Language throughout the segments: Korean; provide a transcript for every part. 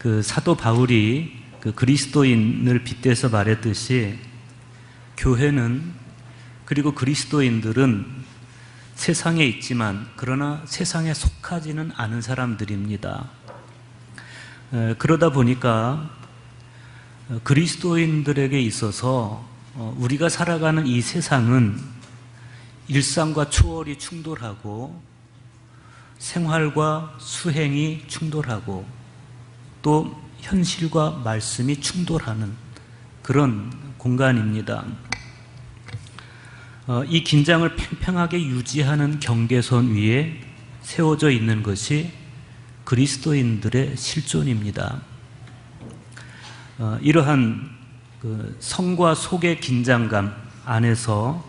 그 사도 바울이 그 그리스도인을 빗대서 말했듯이 교회는 그리고 그리스도인들은 세상에 있지만 그러나 세상에 속하지는 않은 사람들입니다. 그러다 보니까 그리스도인들에게 있어서 우리가 살아가는 이 세상은 일상과 초월이 충돌하고 생활과 수행이 충돌하고 또 현실과 말씀이 충돌하는 그런 공간입니다. 이 긴장을 팽팽하게 유지하는 경계선 위에 세워져 있는 것이 그리스도인들의 실존입니다. 이러한 성과 속의 긴장감 안에서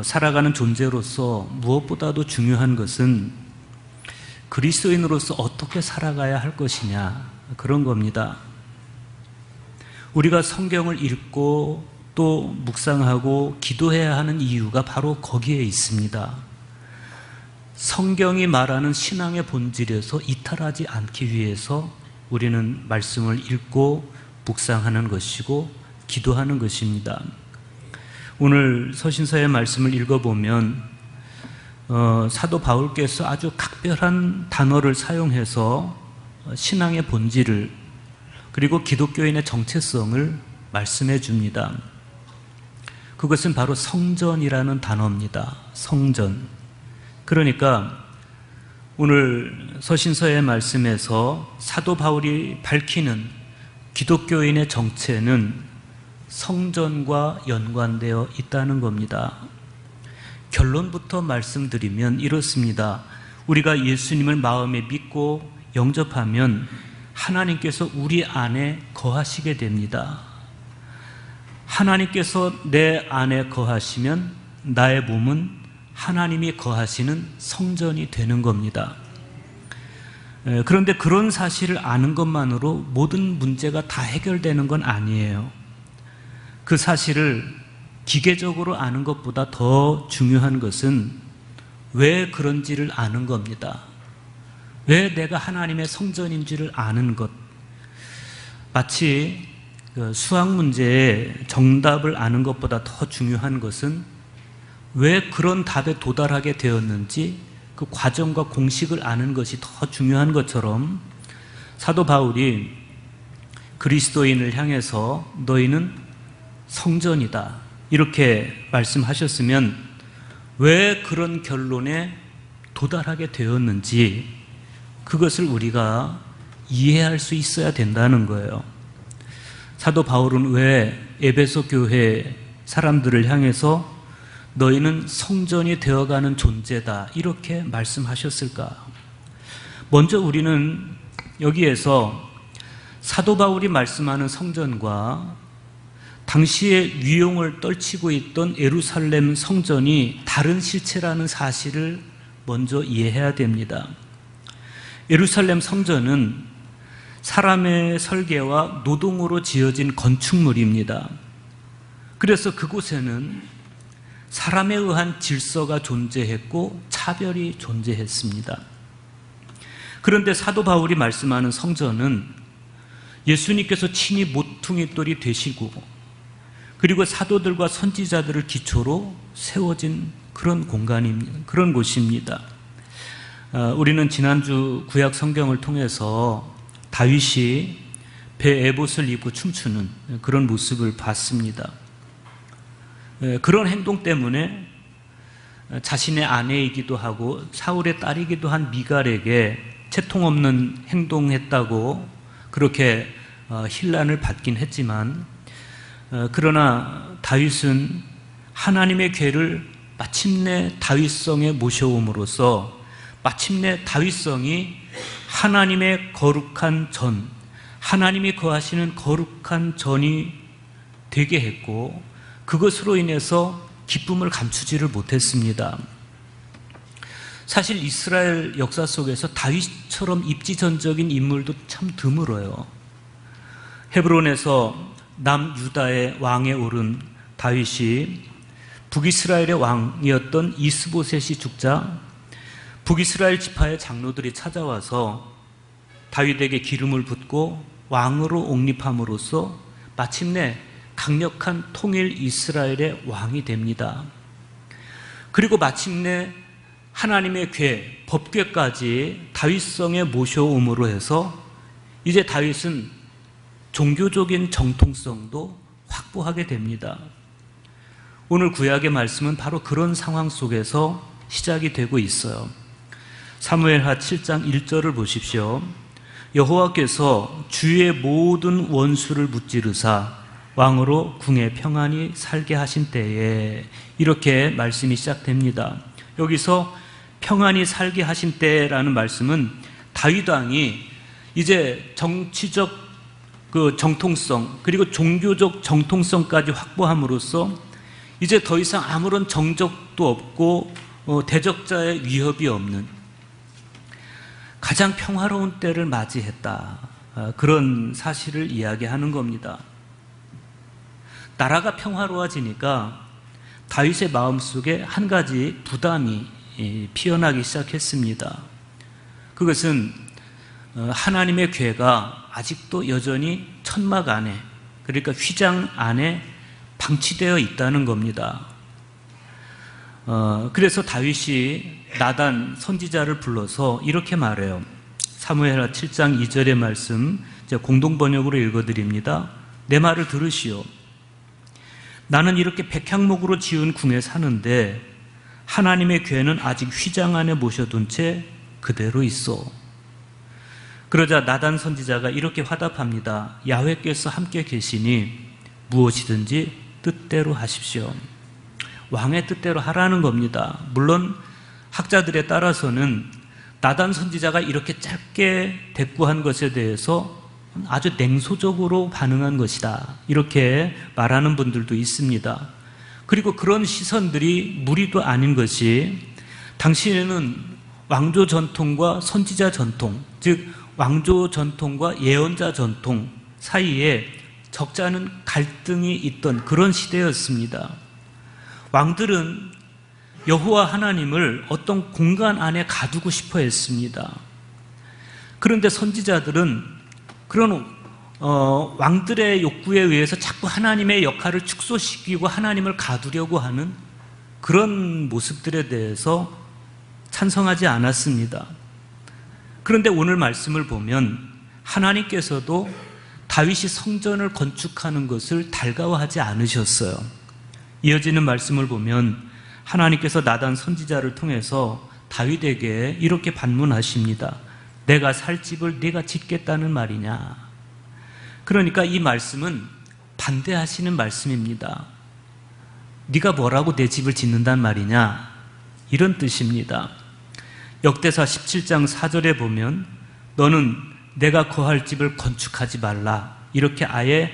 살아가는 존재로서 무엇보다도 중요한 것은 그리스도인으로서 어떻게 살아가야 할 것이냐, 그런 겁니다. 우리가 성경을 읽고 또 묵상하고 기도해야 하는 이유가 바로 거기에 있습니다. 성경이 말하는 신앙의 본질에서 이탈하지 않기 위해서 우리는 말씀을 읽고 묵상하는 것이고 기도하는 것입니다. 오늘 서신서의 말씀을 읽어보면 사도 바울께서 아주 각별한 단어를 사용해서 신앙의 본질을 그리고 기독교인의 정체성을 말씀해 줍니다. 그것은 바로 성전이라는 단어입니다. 성전. 그러니까 오늘 서신서의 말씀에서 사도 바울이 밝히는 기독교인의 정체는 성전과 연관되어 있다는 겁니다. 결론부터 말씀드리면 이렇습니다. 우리가 예수님을 마음에 믿고 영접하면 하나님께서 우리 안에 거하시게 됩니다. 하나님께서 내 안에 거하시면 나의 몸은 하나님이 거하시는 성전이 되는 겁니다. 그런데 그런 사실을 아는 것만으로 모든 문제가 다 해결되는 건 아니에요. 그 사실을 기계적으로 아는 것보다 더 중요한 것은 왜 그런지를 아는 겁니다. 왜 내가 하나님의 성전인지를 아는 것. 마치 수학 문제의 정답을 아는 것보다 더 중요한 것은 왜 그런 답에 도달하게 되었는지 그 과정과 공식을 아는 것이 더 중요한 것처럼 사도 바울이 그리스도인을 향해서 너희는 성전이다 이렇게 말씀하셨으면 왜 그런 결론에 도달하게 되었는지 그것을 우리가 이해할 수 있어야 된다는 거예요. 사도 바울은 왜 에베소 교회 사람들을 향해서 너희는 성전이 되어가는 존재다 이렇게 말씀하셨을까? 먼저 우리는 여기에서 사도 바울이 말씀하는 성전과 당시에 위용을 떨치고 있던 예루살렘 성전이 다른 실체라는 사실을 먼저 이해해야 됩니다. 예루살렘 성전은 사람의 설계와 노동으로 지어진 건축물입니다. 그래서 그곳에는 사람에 의한 질서가 존재했고 차별이 존재했습니다. 그런데 사도 바울이 말씀하는 성전은 예수님께서 친히 모퉁이돌이 되시고 그리고 사도들과 선지자들을 기초로 세워진 그런 공간입니다. 그런 곳입니다. 우리는 지난주 구약 성경을 통해서 다윗이 배 에봇을 입고 춤추는 그런 모습을 봤습니다. 그런 행동 때문에 자신의 아내이기도 하고 사울의 딸이기도 한 미갈에게 채통 없는 행동했다고 그렇게 힐난을 받긴 했지만 그러나 다윗은 하나님의 궤를 마침내 다윗성에 모셔옴으로써 마침내 다윗성이 하나님의 거룩한 전, 하나님이 거하시는 거룩한 전이 되게 했고 그것으로 인해서 기쁨을 감추지를 못했습니다. 사실 이스라엘 역사 속에서 다윗처럼 입지전적인 인물도 참 드물어요. 헤브론에서 남유다의 왕에 오른 다윗이 북이스라엘의 왕이었던 이스보셋이 죽자 북이스라엘 지파의 장로들이 찾아와서 다윗에게 기름을 붓고 왕으로 옹립함으로써 마침내 강력한 통일 이스라엘의 왕이 됩니다. 그리고 마침내 하나님의 궤, 법궤까지 다윗성에 모셔옴으로 해서 이제 다윗은 종교적인 정통성도 확보하게 됩니다. 오늘 구약의 말씀은 바로 그런 상황 속에서 시작이 되고 있어요. 사무엘하 7장 1절을 보십시오. 여호와께서 주의 모든 원수를 무찌르사 왕으로 궁에 평안히 살게 하신 때에, 이렇게 말씀이 시작됩니다. 여기서 평안히 살게 하신 때라는 말씀은 다윗 왕이 이제 정치적 정통성 그리고 종교적 정통성까지 확보함으로써 이제 더 이상 아무런 정적도 없고 대적자의 위협이 없는 가장 평화로운 때를 맞이했다. 그런 사실을 이야기하는 겁니다. 나라가 평화로워지니까 다윗의 마음속에 한 가지 부담이 피어나기 시작했습니다. 그것은 하나님의 궤가 아직도 여전히 천막 안에, 그러니까 휘장 안에 방치되어 있다는 겁니다. 그래서 다윗이 나단 선지자를 불러서 이렇게 말해요. 사무엘하 7장 2절의 말씀 제가 공동번역으로 읽어드립니다. 내 말을 들으시오. 나는 이렇게 백향목으로 지은 궁에 사는데 하나님의 궤는 아직 휘장 안에 모셔둔 채 그대로 있어. 그러자 나단 선지자가 이렇게 화답합니다. 야훼께서 함께 계시니 무엇이든지 뜻대로 하십시오. 왕의 뜻대로 하라는 겁니다. 물론 학자들에 따라서는 나단 선지자가 이렇게 짧게 대꾸한 것에 대해서 아주 냉소적으로 반응한 것이다, 이렇게 말하는 분들도 있습니다. 그리고 그런 시선들이 무리도 아닌 것이, 당시에는 왕조 전통과 선지자 전통, 즉 왕조 전통과 예언자 전통 사이에 적잖은 갈등이 있던 그런 시대였습니다. 왕들은 여호와 하나님을 어떤 공간 안에 가두고 싶어 했습니다. 그런데 선지자들은 그런 왕들의 욕구에 의해서 자꾸 하나님의 역할을 축소시키고 하나님을 가두려고 하는 그런 모습들에 대해서 찬성하지 않았습니다. 그런데 오늘 말씀을 보면 하나님께서도 다윗이 성전을 건축하는 것을 달가워하지 않으셨어요. 이어지는 말씀을 보면 하나님께서 나단 선지자를 통해서 다윗에게 이렇게 반문하십니다. 내가 살 집을 네가 짓겠다는 말이냐. 그러니까 이 말씀은 반대하시는 말씀입니다. 네가 뭐라고 내 집을 짓는단 말이냐, 이런 뜻입니다. 역대사 17장 4절에 보면 너는 내가 거할 집을 건축하지 말라, 이렇게 아예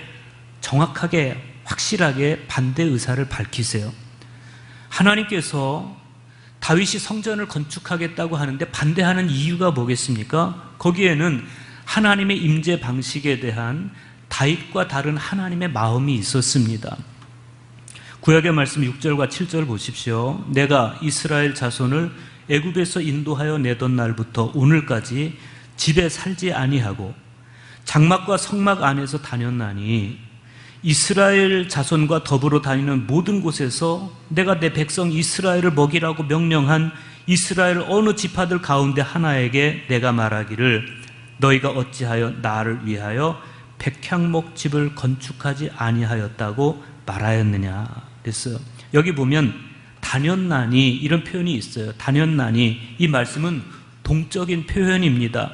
정확하게 확실하게 반대 의사를 밝히세요. 하나님께서 다윗이 성전을 건축하겠다고 하는데 반대하는 이유가 뭐겠습니까? 거기에는 하나님의 임재 방식에 대한 다윗과 다른 하나님의 마음이 있었습니다. 구약의 말씀 6절과 7절 보십시오. 내가 이스라엘 자손을 애굽에서 인도하여 내던 날부터 오늘까지 집에 살지 아니하고 장막과 성막 안에서 다녔나니 이스라엘 자손과 더불어 다니는 모든 곳에서 내가 내 백성 이스라엘을 먹이라고 명령한 이스라엘 어느 지파들 가운데 하나에게 내가 말하기를 너희가 어찌하여 나를 위하여 백향목 집을 건축하지 아니하였다고 말하였느냐 그랬어요. 여기 보면 다녔나니 이런 표현이 있어요. 다녔나니, 이 말씀은 동적인 표현입니다.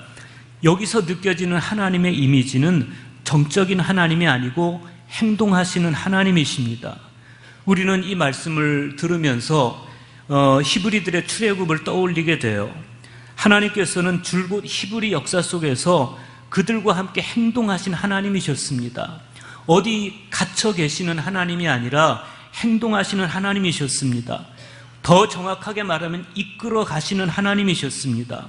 여기서 느껴지는 하나님의 이미지는 정적인 하나님이 아니고 행동하시는 하나님이십니다. 우리는 이 말씀을 들으면서 히브리들의 출애굽을 떠올리게 돼요. 하나님께서는 줄곧 히브리 역사 속에서 그들과 함께 행동하신 하나님이셨습니다. 어디 갇혀 계시는 하나님이 아니라 행동하시는 하나님이셨습니다. 더 정확하게 말하면 이끌어 가시는 하나님이셨습니다.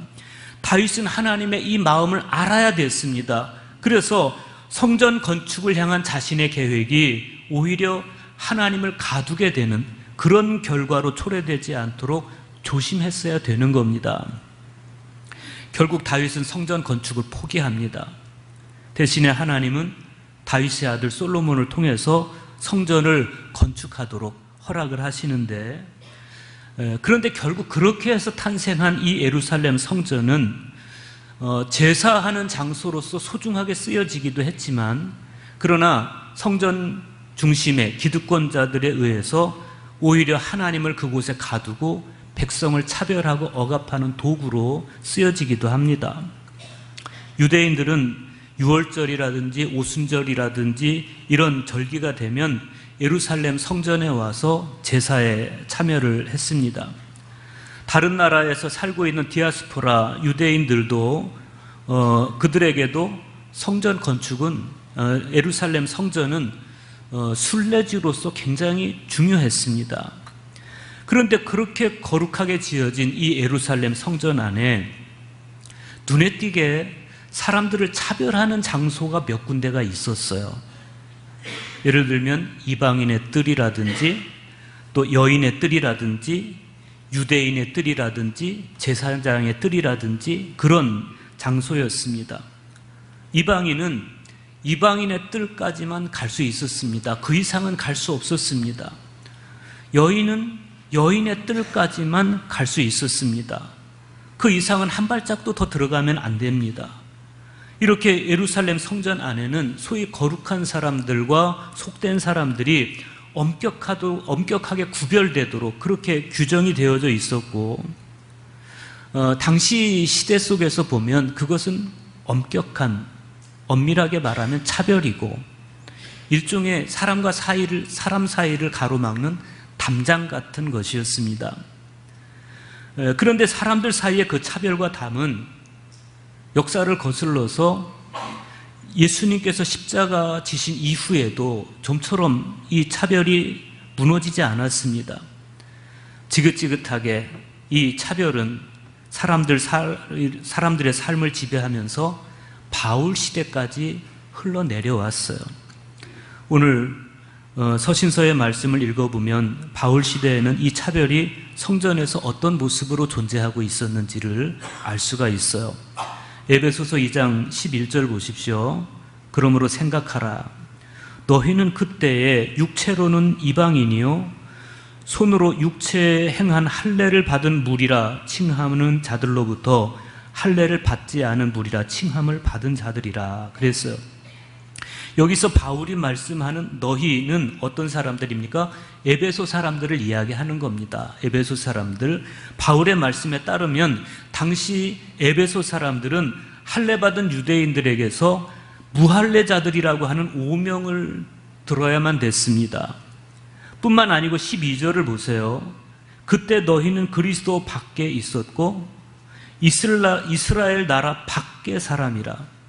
다윗은 하나님의 이 마음을 알아야 됐습니다. 그래서 성전 건축을 향한 자신의 계획이 오히려 하나님을 가두게 되는 그런 결과로 초래되지 않도록 조심했어야 되는 겁니다. 결국 다윗은 성전 건축을 포기합니다. 대신에 하나님은 다윗의 아들 솔로몬을 통해서 성전을 건축하도록 허락을 하시는데, 그런데 결국 그렇게 해서 탄생한 이 예루살렘 성전은 제사하는 장소로서 소중하게 쓰여지기도 했지만, 그러나 성전 중심의 기득권자들에 의해서 오히려 하나님을 그곳에 가두고 백성을 차별하고 억압하는 도구로 쓰여지기도 합니다. 유대인들은 유월절이라든지 오순절이라든지 이런 절기가 되면 예루살렘 성전에 와서 제사에 참여를 했습니다. 다른 나라에서 살고 있는 디아스포라 유대인들도 그들에게도 성전 건축은 예루살렘 성전은 순례지로서 굉장히 중요했습니다. 그런데 그렇게 거룩하게 지어진 이 예루살렘 성전 안에 눈에 띄게 사람들을 차별하는 장소가 몇 군데가 있었어요. 예를 들면 이방인의 뜰이라든지 또 여인의 뜰이라든지 유대인의 뜰이라든지 제사장의 뜰이라든지 그런 장소였습니다. 이방인은 이방인의 뜰까지만 갈 수 있었습니다. 그 이상은 갈 수 없었습니다. 여인은 여인의 뜰까지만 갈 수 있었습니다. 그 이상은 한 발짝도 더 들어가면 안 됩니다. 이렇게 예루살렘 성전 안에는 소위 거룩한 사람들과 속된 사람들이 엄격하게 구별되도록 그렇게 규정이 되어져 있었고, 당시 시대 속에서 보면 그것은 엄밀하게 말하면 차별이고 일종의 사람 사이를 가로막는 담장 같은 것이었습니다. 그런데 사람들 사이의 그 차별과 담은 역사를 거슬러서 예수님께서 십자가 지신 이후에도 좀처럼 이 차별이 무너지지 않았습니다. 지긋지긋하게 이 차별은 사람들의 삶을 지배하면서 바울 시대까지 흘러내려왔어요. 오늘 서신서의 말씀을 읽어보면 바울 시대에는 이 차별이 성전에서 어떤 모습으로 존재하고 있었는지를 알 수가 있어요. 에베소서 2장 11절 보십시오. 그러므로 생각하라. 너희는 그때에 육체로는 이방인이요 손으로 육체에 행한 할례를 받은 무리라 칭하는 자들로부터 할례를 받지 않은 무리라 칭함을 받은 자들이라 그랬어요. 여기서 바울이 말씀하는 너희는 어떤 사람들입니까? 에베소 사람들을 이야기하는 겁니다. 에베소 사람들. 바울의 말씀에 따르면 당시 에베소 사람들은 할례받은 유대인들에게서 무할례자들이라고 하는 오명을 들어야만 됐습니다. 뿐만 아니고 12절을 보세요. 그때 너희는 그리스도 밖에 있었고 이스라엘 나라 밖의 사람이라.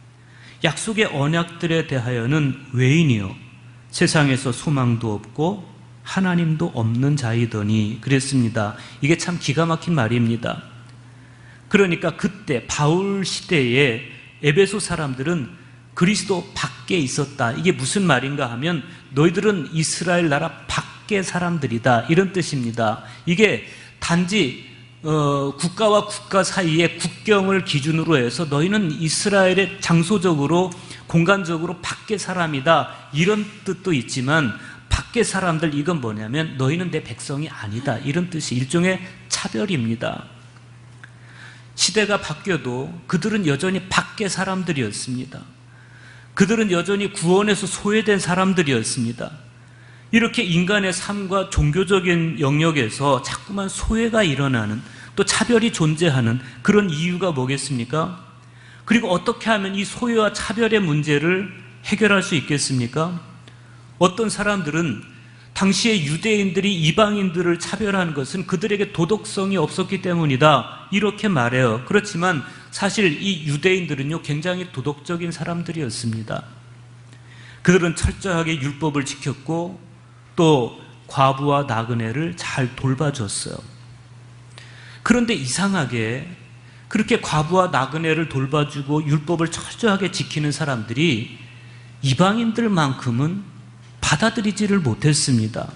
약속의 언약들에 대하여는 외인이요 세상에서 소망도 없고 하나님도 없는 자이더니 그랬습니다. 이게 참 기가 막힌 말입니다. 그러니까 그때 바울 시대에 에베소 사람들은 그리스도 밖에 있었다. 이게 무슨 말인가 하면 너희들은 이스라엘 나라 밖의 사람들이다 이런 뜻입니다. 이게 단지 국가와 국가 사이의 국경을 기준으로 해서 너희는 이스라엘의 장소적으로 공간적으로 밖의 사람이다 이런 뜻도 있지만, 밖의 사람들 이건 뭐냐면 너희는 내 백성이 아니다 이런 뜻이 일종의 차별입니다. 시대가 바뀌어도 그들은 여전히 밖의 사람들이었습니다. 그들은 여전히 구원에서 소외된 사람들이었습니다. 이렇게 인간의 삶과 종교적인 영역에서 자꾸만 소외가 일어나는, 또 차별이 존재하는 그런 이유가 뭐겠습니까? 그리고 어떻게 하면 이 소외와 차별의 문제를 해결할 수 있겠습니까? 어떤 사람들은 당시에 유대인들이 이방인들을 차별하는 것은 그들에게 도덕성이 없었기 때문이다 이렇게 말해요. 그렇지만 사실 이 유대인들은요 굉장히 도덕적인 사람들이었습니다. 그들은 철저하게 율법을 지켰고 또 과부와 나그네를 잘 돌봐줬어요. 그런데 이상하게 그렇게 과부와 나그네를 돌봐주고 율법을 철저하게 지키는 사람들이 이방인들만큼은 받아들이지를 못했습니다.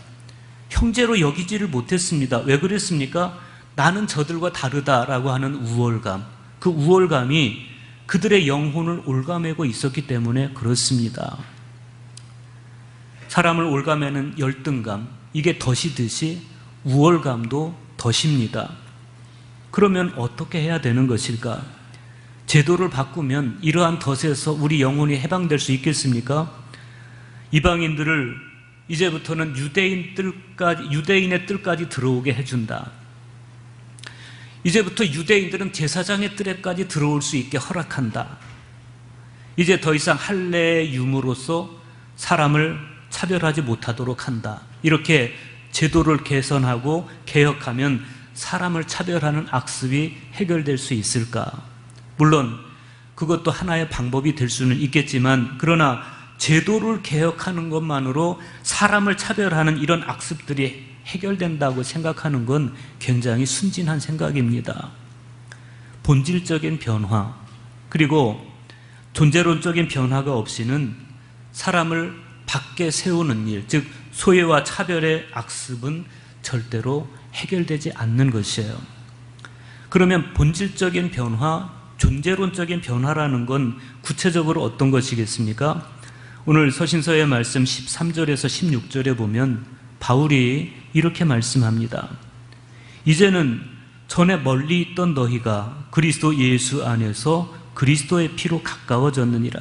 형제로 여기지를 못했습니다. 왜 그랬습니까? 나는 저들과 다르다라고 하는 우월감, 그 우월감이 그들의 영혼을 올가매고 있었기 때문에 그렇습니다. 사람을 올가매는 열등감, 이게 덫이듯이 우월감도 덫입니다. 그러면 어떻게 해야 되는 것일까? 제도를 바꾸면 이러한 덫에서 우리 영혼이 해방될 수 있겠습니까? 이방인들을 이제부터는 유대인의 뜰까지 들어오게 해준다. 이제부터 유대인들은 제사장의 뜰에까지 들어올 수 있게 허락한다. 이제 더 이상 할례의 유무로서 사람을 차별하지 못하도록 한다. 이렇게 제도를 개선하고 개혁하면 사람을 차별하는 악습이 해결될 수 있을까? 물론 그것도 하나의 방법이 될 수는 있겠지만, 그러나 제도를 개혁하는 것만으로 사람을 차별하는 이런 악습들이 해결된다고 생각하는 건 굉장히 순진한 생각입니다. 본질적인 변화, 그리고 존재론적인 변화가 없이는 사람을 밖에 세우는 일, 즉 소외와 차별의 악습은 절대로 해결되지 않는 것이에요. 그러면 본질적인 변화, 존재론적인 변화라는 건 구체적으로 어떤 것이겠습니까? 오늘 서신서의 말씀 13절에서 16절에 보면 바울이 이렇게 말씀합니다. 이제는 전에 멀리 있던 너희가 그리스도 예수 안에서 그리스도의 피로 가까워졌느니라.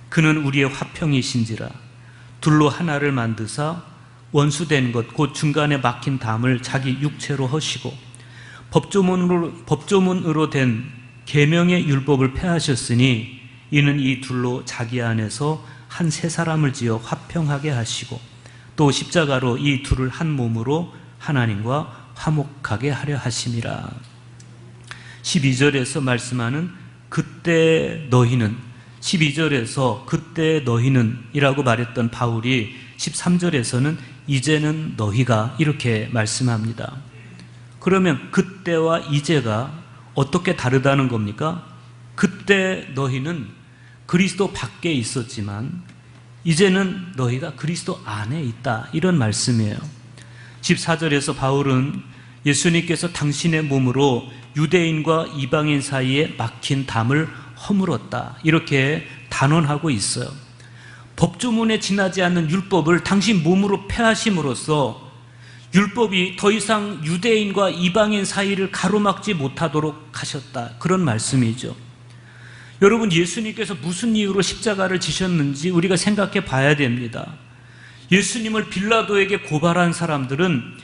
그는 우리의 화평이신지라. 둘로 하나를 만드사 원수된 것 곧 중간에 막힌 담을 자기 육체로 허시고 법조문으로 된 계명의 율법을 폐하셨으니 이는 이 둘로 자기 안에서 한 세 사람을 지어 화평하게 하시고 또 십자가로 이 둘을 한 몸으로 하나님과 화목하게 하려 하심이라. 12절에서 말씀하는 그때 너희는, 12절에서 그때 너희는 이라고 말했던 바울이 13절에서는 이제는 너희가 이렇게 말씀합니다. 그러면 그때와 이제가 어떻게 다르다는 겁니까? 그때 너희는 그리스도 밖에 있었지만 이제는 너희가 그리스도 안에 있다, 이런 말씀이에요. 14절에서 바울은 예수님께서 당신의 몸으로 유대인과 이방인 사이에 막힌 담을 허물었다, 이렇게 단언하고 있어요. 법조문에 지나지 않는 율법을 당신 몸으로 폐하심으로써 율법이 더 이상 유대인과 이방인 사이를 가로막지 못하도록 하셨다, 그런 말씀이죠. 여러분, 예수님께서 무슨 이유로 십자가를 지셨는지 우리가 생각해 봐야 됩니다. 예수님을 빌라도에게 고발한 사람들은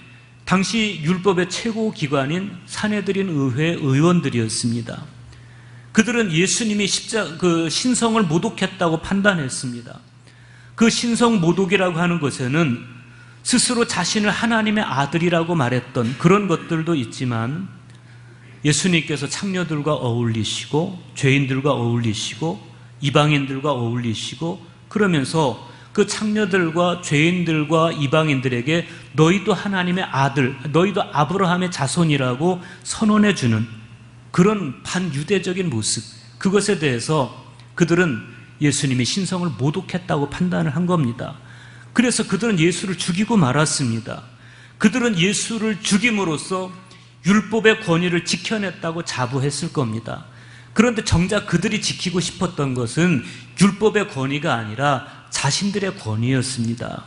당시 율법의 최고 기관인 산헤드린 의회 의원들이었습니다. 그들은 예수님이 신성을 모독했다고 판단했습니다. 그 신성 모독이라고 하는 것에는 스스로 자신을 하나님의 아들이라고 말했던 그런 것들도 있지만, 예수님께서 창녀들과 어울리시고 죄인들과 어울리시고 이방인들과 어울리시고 그러면서 그 창녀들과 죄인들과 이방인들에게 너희도 하나님의 아들, 너희도 아브라함의 자손이라고 선언해 주는 그런 반유대적인 모습, 그것에 대해서 그들은 예수님이 신성을 모독했다고 판단을 한 겁니다. 그래서 그들은 예수를 죽이고 말았습니다. 그들은 예수를 죽임으로써 율법의 권위를 지켜냈다고 자부했을 겁니다. 그런데 정작 그들이 지키고 싶었던 것은 율법의 권위가 아니라 자신들의 권위였습니다.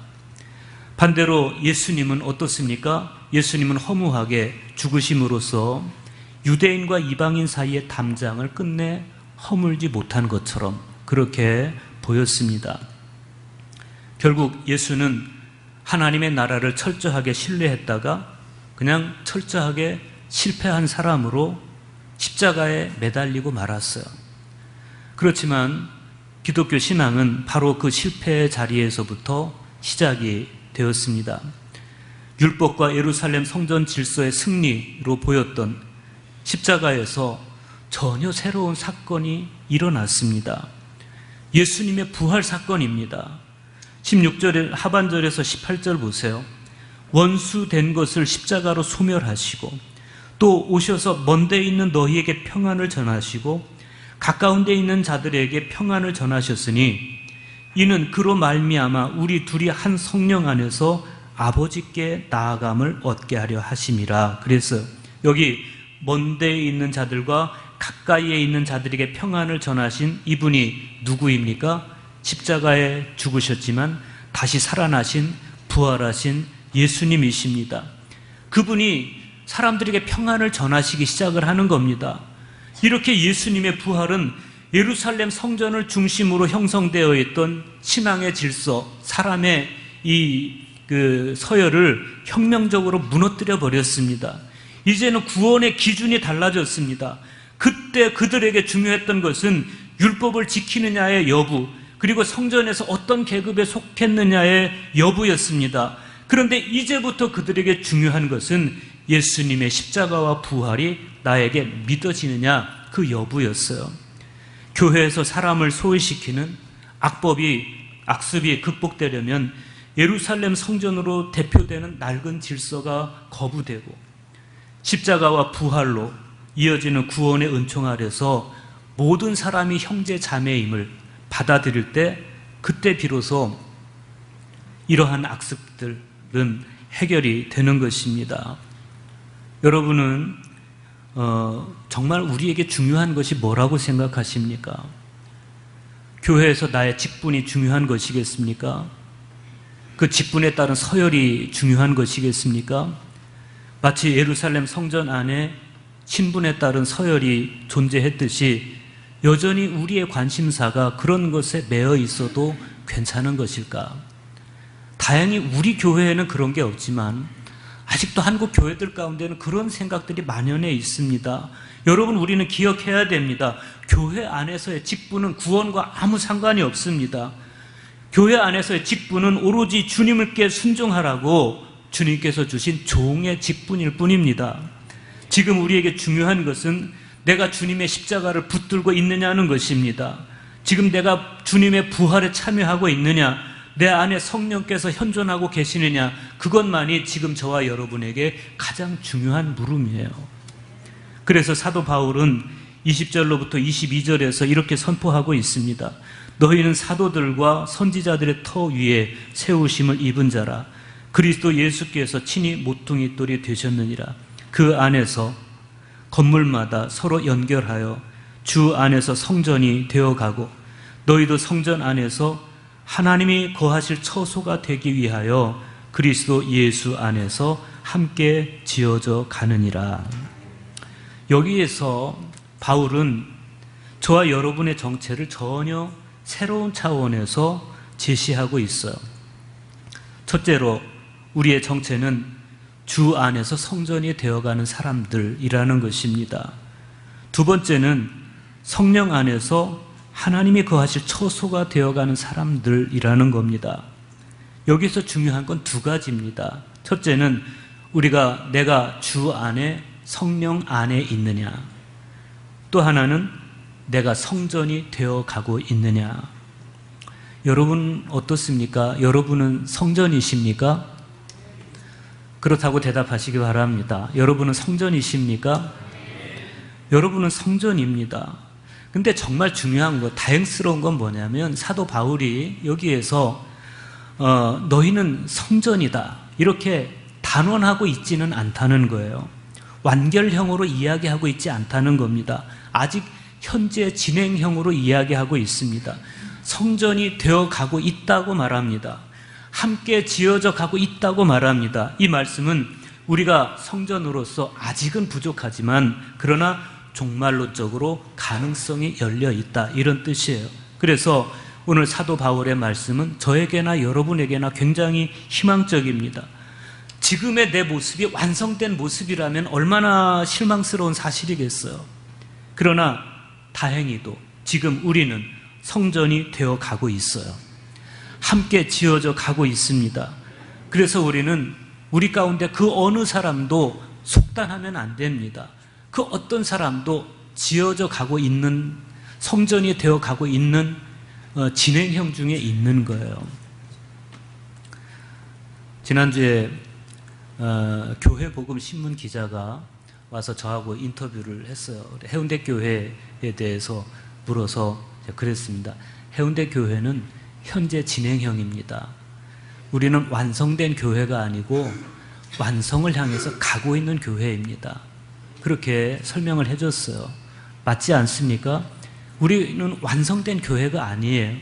반대로 예수님은 어떻습니까? 예수님은 허무하게 죽으심으로써 유대인과 이방인 사이의 담장을 끝내 허물지 못한 것처럼 그렇게 보였습니다. 결국 예수는 하나님의 나라를 철저하게 신뢰했다가 그냥 철저하게 실패한 사람으로 십자가에 매달리고 말았어요. 그렇지만 기독교 신앙은 바로 그 실패의 자리에서부터 시작이 되었습니다. 율법과 예루살렘 성전 질서의 승리로 보였던 십자가에서 전혀 새로운 사건이 일어났습니다. 예수님의 부활 사건입니다. 16절 하반절에서 18절 보세요. 원수된 것을 십자가로 소멸하시고 또 오셔서 먼 데 있는 너희에게 평안을 전하시고 가까운 데 있는 자들에게 평안을 전하셨으니 이는 그로 말미암아 우리 둘이 한 성령 안에서 아버지께 나아감을 얻게 하려 하심이라. 그래서 여기 먼 데에 있는 자들과 가까이에 있는 자들에게 평안을 전하신 이분이 누구입니까? 십자가에 죽으셨지만 다시 살아나신 부활하신 예수님이십니다. 그분이 사람들에게 평안을 전하시기 시작을 하는 겁니다. 이렇게 예수님의 부활은 예루살렘 성전을 중심으로 형성되어 있던 신앙의 질서, 사람의 서열을 혁명적으로 무너뜨려 버렸습니다. 이제는 구원의 기준이 달라졌습니다. 그때 그들에게 중요했던 것은 율법을 지키느냐의 여부, 그리고 성전에서 어떤 계급에 속했느냐의 여부였습니다. 그런데 이제부터 그들에게 중요한 것은 예수님의 십자가와 부활이 나에게 믿어지느냐 그 여부였어요. 교회에서 사람을 소외시키는 악습이 극복되려면 예루살렘 성전으로 대표되는 낡은 질서가 거부되고 십자가와 부활로 이어지는 구원의 은총 아래서 모든 사람이 형제 자매임을 받아들일 때 그때 비로소 이러한 악습들은 해결이 되는 것입니다. 여러분은 정말 우리에게 중요한 것이 뭐라고 생각하십니까? 교회에서 나의 직분이 중요한 것이겠습니까? 그 직분에 따른 서열이 중요한 것이겠습니까? 마치 예루살렘 성전 안에 신분에 따른 서열이 존재했듯이 여전히 우리의 관심사가 그런 것에 매여 있어도 괜찮은 것일까? 다행히 우리 교회에는 그런 게 없지만 아직도 한국 교회들 가운데는 그런 생각들이 만연해 있습니다. 여러분, 우리는 기억해야 됩니다. 교회 안에서의 직분은 구원과 아무 상관이 없습니다. 교회 안에서의 직분은 오로지 주님께 순종하라고 주님께서 주신 종의 직분일 뿐입니다. 지금 우리에게 중요한 것은 내가 주님의 십자가를 붙들고 있느냐는 것입니다. 지금 내가 주님의 부활에 참여하고 있느냐, 내 안에 성령께서 현존하고 계시느냐, 그것만이 지금 저와 여러분에게 가장 중요한 물음이에요. 그래서 사도 바울은 20절로부터 22절에서 이렇게 선포하고 있습니다. 너희는 사도들과 선지자들의 터 위에 세우심을 입은 자라. 그리스도 예수께서 친히 모퉁이 돌이 되셨느니라. 그 안에서 건물마다 서로 연결하여 주 안에서 성전이 되어가고 너희도 성전 안에서 하나님이 거하실 처소가 되기 위하여 그리스도 예수 안에서 함께 지어져 가느니라. 여기에서 바울은 저와 여러분의 정체를 전혀 새로운 차원에서 제시하고 있어요. 첫째로 우리의 정체는 주 안에서 성전이 되어가는 사람들이라는 것입니다. 두 번째는 성령 안에서 하나님이 거하실 처소가 되어가는 사람들이라는 겁니다. 여기서 중요한 건 두 가지입니다. 첫째는 내가 주 안에 성령 안에 있느냐, 또 하나는 내가 성전이 되어가고 있느냐. 여러분 어떻습니까? 여러분은 성전이십니까? 그렇다고 대답하시기 바랍니다. 여러분은 성전이십니까? 여러분은 성전입니다. 근데 정말 중요한 거, 다행스러운 건 뭐냐면 사도 바울이 여기에서 너희는 성전이다 이렇게 단언하고 있지는 않다는 거예요. 완결형으로 이야기하고 있지 않다는 겁니다. 아직 현재 진행형으로 이야기하고 있습니다. 성전이 되어가고 있다고 말합니다. 함께 지어져 가고 있다고 말합니다. 이 말씀은 우리가 성전으로서 아직은 부족하지만 그러나 종말론적으로 가능성이 열려 있다, 이런 뜻이에요. 그래서 오늘 사도 바울의 말씀은 저에게나 여러분에게나 굉장히 희망적입니다. 지금의 내 모습이 완성된 모습이라면 얼마나 실망스러운 사실이겠어요. 그러나 다행히도 지금 우리는 성전이 되어 가고 있어요. 함께 지어져 가고 있습니다. 그래서 우리 가운데 그 어느 사람도 속단하면 안 됩니다. 그 어떤 사람도 지어져 가고 있는, 성전이 되어 가고 있는 진행형 중에 있는 거예요. 지난주에 교회 복음 신문 기자가 와서 저하고 인터뷰를 했어요. 해운대 교회에 대해서 물어서 그랬습니다. 해운대 교회는 현재 진행형입니다. 우리는 완성된 교회가 아니고 완성을 향해서 가고 있는 교회입니다. 그렇게 설명을 해줬어요. 맞지 않습니까? 우리는 완성된 교회가 아니에요.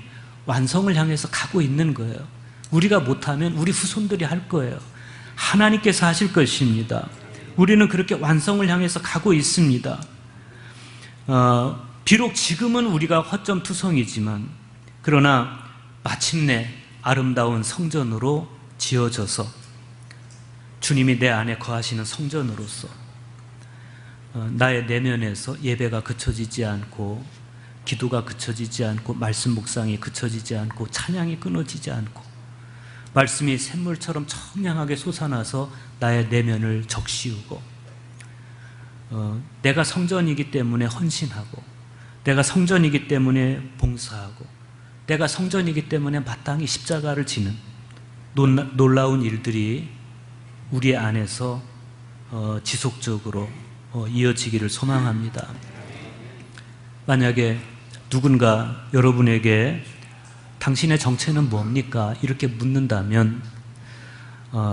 완성을 향해서 가고 있는 거예요. 우리가 못하면 우리 후손들이 할 거예요. 하나님께서 하실 것입니다. 우리는 그렇게 완성을 향해서 가고 있습니다. 비록 지금은 우리가 허점투성이지만 그러나 마침내 아름다운 성전으로 지어져서 주님이 내 안에 거하시는 성전으로서 나의 내면에서 예배가 그쳐지지 않고 기도가 그쳐지지 않고 말씀 묵상이 그쳐지지 않고 찬양이 끊어지지 않고 말씀이 샘물처럼 청량하게 솟아나서 나의 내면을 적시우고 내가 성전이기 때문에 헌신하고 내가 성전이기 때문에 봉사하고 내가 성전이기 때문에 마땅히 십자가를 지는 놀라운 일들이 우리 안에서 지속적으로 이어지기를 소망합니다. 만약에 누군가 여러분에게 당신의 정체는 뭡니까? 이렇게 묻는다면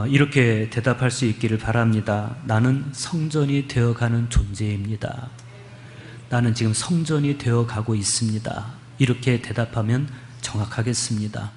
이렇게 대답할 수 있기를 바랍니다. 나는 성전이 되어가는 존재입니다. 나는 지금 성전이 되어가고 있습니다. 이렇게 대답하면 정확하겠습니다.